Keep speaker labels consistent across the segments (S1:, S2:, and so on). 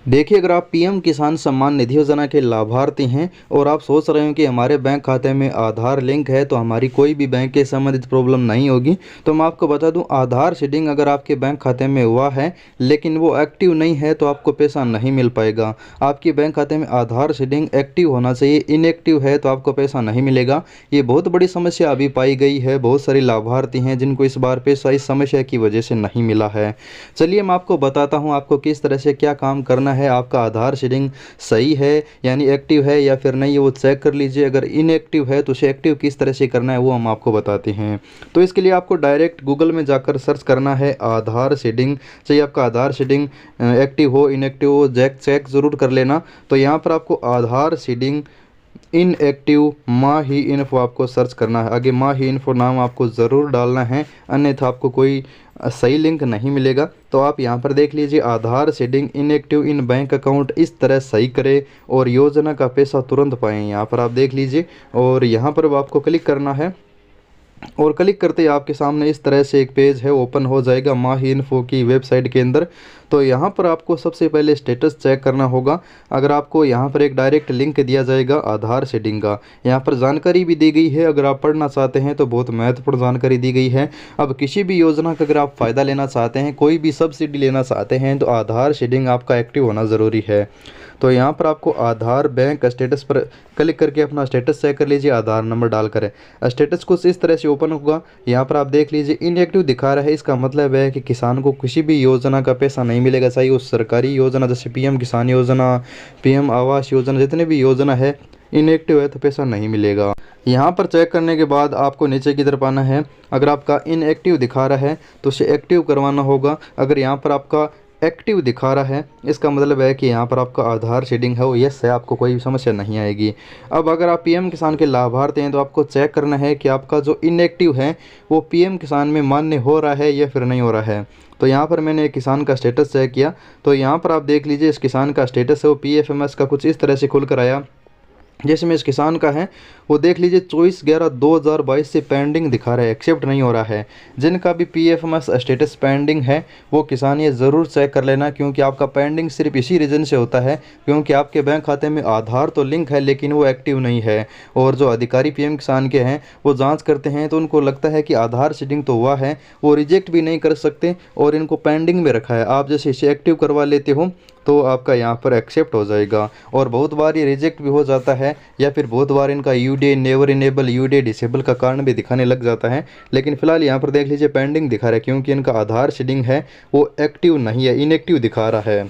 S1: देखिए, अगर आप पीएम किसान सम्मान निधि योजना के लाभार्थी हैं और आप सोच रहे हो कि हमारे बैंक खाते में आधार लिंक है तो हमारी कोई भी बैंक के संबंधित प्रॉब्लम नहीं होगी, तो मैं आपको बता दूं, आधार सीडिंग अगर आपके बैंक खाते में हुआ है लेकिन वो एक्टिव नहीं है तो आपको पैसा नहीं मिल पाएगा। आपके बैंक खाते में आधार सीडिंग एक्टिव होना चाहिए, इनएक्टिव है तो आपको पैसा नहीं मिलेगा। ये बहुत बड़ी समस्या अभी पाई गई है। बहुत सारे लाभार्थी हैं जिनको इस बार पैसा इस समस्या की वजह से नहीं मिला है। चलिए मैं आपको बताता हूँ आपको किस तरह से क्या काम करना है। आपका आधार सीडिंग सही है यानी एक्टिव है या फिर नहीं, वो चेक कर लीजिए। अगर इनएक्टिव है तो उसे एक्टिव किस तरह से करना है वो हम आपको बताते हैं। तो इसके लिए आपको डायरेक्ट गूगल में जाकर सर्च करना है आधार सीडिंग। चाहिए आपका आधार सीडिंग एक्टिव हो इनएक्टिव हो चेक ज़रूर कर लेना। तो यहाँ पर आपको आधार सीडिंग इनएक्टिव माही इन्फो आपको सर्च करना है। आगे माही इन्फो नाम आपको ज़रूर डालना है, अन्यथा आपको कोई सही लिंक नहीं मिलेगा। तो आप यहाँ पर देख लीजिए, आधार सीडिंग इनएक्टिव इन बैंक अकाउंट इस तरह सही करें और योजना का पैसा तुरंत पाएँ। यहाँ पर आप देख लीजिए और यहाँ पर आपको क्लिक करना है और क्लिक करते ही आपके सामने इस तरह से एक पेज है ओपन हो जाएगा माही इन्फो की वेबसाइट के अंदर। तो यहाँ पर आपको सबसे पहले स्टेटस चेक करना होगा। अगर आपको यहाँ पर एक डायरेक्ट लिंक दिया जाएगा आधार सीडिंग का, यहाँ पर जानकारी भी दी गई है। अगर आप पढ़ना चाहते हैं तो बहुत महत्वपूर्ण जानकारी दी गई है। अब किसी भी योजना का अगर आप फ़ायदा लेना चाहते हैं, कोई भी सब्सिडी लेना चाहते हैं, तो आधार सीडिंग आपका एक्टिव होना ज़रूरी है। तो यहाँ पर आपको आधार बैंक स्टेटस पर क्लिक करके अपना स्टेटस चेक कर लीजिए, आधार नंबर डाल कर। स्टेटस कुछ इस तरह से ओपन होगा। यहाँ पर आप देख लीजिए इनएक्टिव दिखा रहा है। इसका मतलब है कि किसान को किसी भी योजना का पैसा नहीं मिलेगा, चाहे वो सरकारी योजना जैसे पीएम किसान योजना, पीएम आवास योजना, जितने भी योजना है इनएक्टिव है तो पैसा नहीं मिलेगा। यहाँ पर चेक करने के बाद आपको नीचे की तरफ आना है। अगर आपका इनएक्टिव दिखा रहा है तो उसे एक्टिव करवाना होगा। अगर यहाँ पर आपका एक्टिव दिखा रहा है इसका मतलब है कि यहाँ पर आपका आधार सीडिंग है वो यस है, आपको कोई भी समस्या नहीं आएगी। अब अगर आप पीएम किसान के लाभार्थी हैं तो आपको चेक करना है कि आपका जो इनएक्टिव है वो पीएम किसान में मान्य हो रहा है या फिर नहीं हो रहा है। तो यहाँ पर मैंने एक किसान का स्टेटस चेक किया, तो यहाँ पर आप देख लीजिए इस किसान का स्टेटस है वो पीएफएमएस का कुछ इस तरह से खुल कर आया। जिसमें इस किसान का है वो देख लीजिए 24/11/2022 से पेंडिंग दिखा रहा है, एक्सेप्ट नहीं हो रहा है। जिनका भी पीएफएमएस स्टेटस पेंडिंग है वो किसान ये ज़रूर चेक कर लेना, क्योंकि आपका पेंडिंग सिर्फ इसी रीज़न से होता है क्योंकि आपके बैंक खाते में आधार तो लिंक है लेकिन वो एक्टिव नहीं है। और जो अधिकारी पीएम किसान के हैं वो जाँच करते हैं तो उनको लगता है कि आधार सीडिंग तो हुआ है, वो रिजेक्ट भी नहीं कर सकते और इनको पेंडिंग में रखा है। आप जैसे इसे एक्टिव करवा लेते हो तो आपका यहाँ पर एक्सेप्ट हो जाएगा। और बहुत बार ये रिजेक्ट भी हो जाता है या फिर बहुत बार इनका UDI never enable UDI disable का कारण भी दिखाने लग जाता है। लेकिन फिलहाल यहाँ पर देख लीजिए पेंडिंग दिखा रहा है क्योंकि इनका आधार सीडिंग है वो एक्टिव नहीं है, इनएक्टिव दिखा रहा है।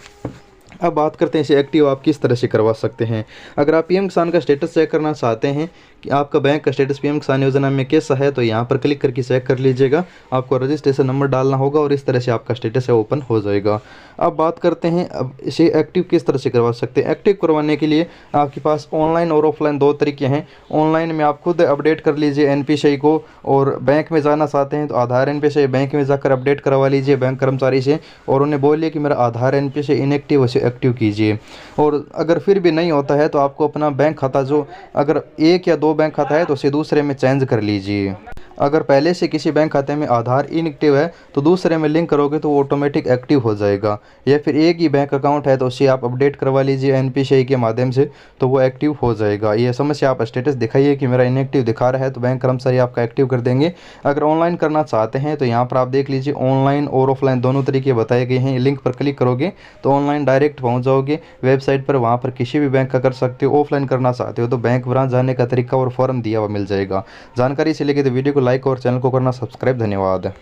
S1: अब बात करते हैं इसे एक्टिव आप किस तरह से करवा सकते हैं। अगर आप पीएम किसान का स्टेटस चेक करना चाहते हैं कि आपका बैंक का स्टेटस पीएम किसान योजना में कैसा है, तो यहाँ पर क्लिक करके चेक कर लीजिएगा। आपको रजिस्ट्रेशन नंबर डालना होगा और इस तरह से आपका स्टेटस है ओपन हो जाएगा। अब बात करते हैं अब इसे एक्टिव किस तरह से करवा सकते हैं। एक्टिव करवाने के लिए आपके पास ऑनलाइन और ऑफलाइन दो तरीके हैं। ऑनलाइन में आप खुद अपडेट कर लीजिए एनपीसीआई को, और बैंक में जाना चाहते हैं तो आधार एनपीसीआई बैंक में जाकर अपडेट करवा लीजिए बैंक कर्मचारी से, और उन्हें बोलिए कि मेरा आधार एनपीसीआई इनएक्टिव उसे एक्टिव कीजिए। और अगर फिर भी नहीं होता है तो आपको अपना बैंक खाता, जो अगर एक या दो बैंक खाता है तो उसे दूसरे में चेंज कर लीजिए। अगर पहले से किसी बैंक खाते में आधार इनएक्टिव है तो दूसरे में लिंक करोगे तो वो ऑटोमेटिक एक्टिव हो जाएगा। या फिर एक ही बैंक अकाउंट है तो उसे आप अपडेट करवा लीजिए एनपीसीआई के माध्यम से, तो वो एक्टिव हो जाएगा। ये समस्या आप स्टेटस दिखाइए कि मेरा इनएक्टिव दिखा रहा है तो बैंक कर्मचारी आपका एक्टिव कर देंगे। अगर ऑनलाइन करना चाहते हैं तो यहाँ पर आप देख लीजिए ऑनलाइन और ऑफलाइन दोनों तरीके बताए गए हैं। लिंक पर क्लिक करोगे तो ऑनलाइन डायरेक्ट पहुँच जाओगे वेबसाइट पर, वहाँ पर किसी भी बैंक का कर सकते हो। ऑफलाइन करना चाहते हो तो बैंक ब्रांच जाने का तरीका और फॉर्म दिया हुआ मिल जाएगा। जानकारी से लेकर तो वीडियो को लाइक और चैनल को करना सब्सक्राइब। धन्यवाद।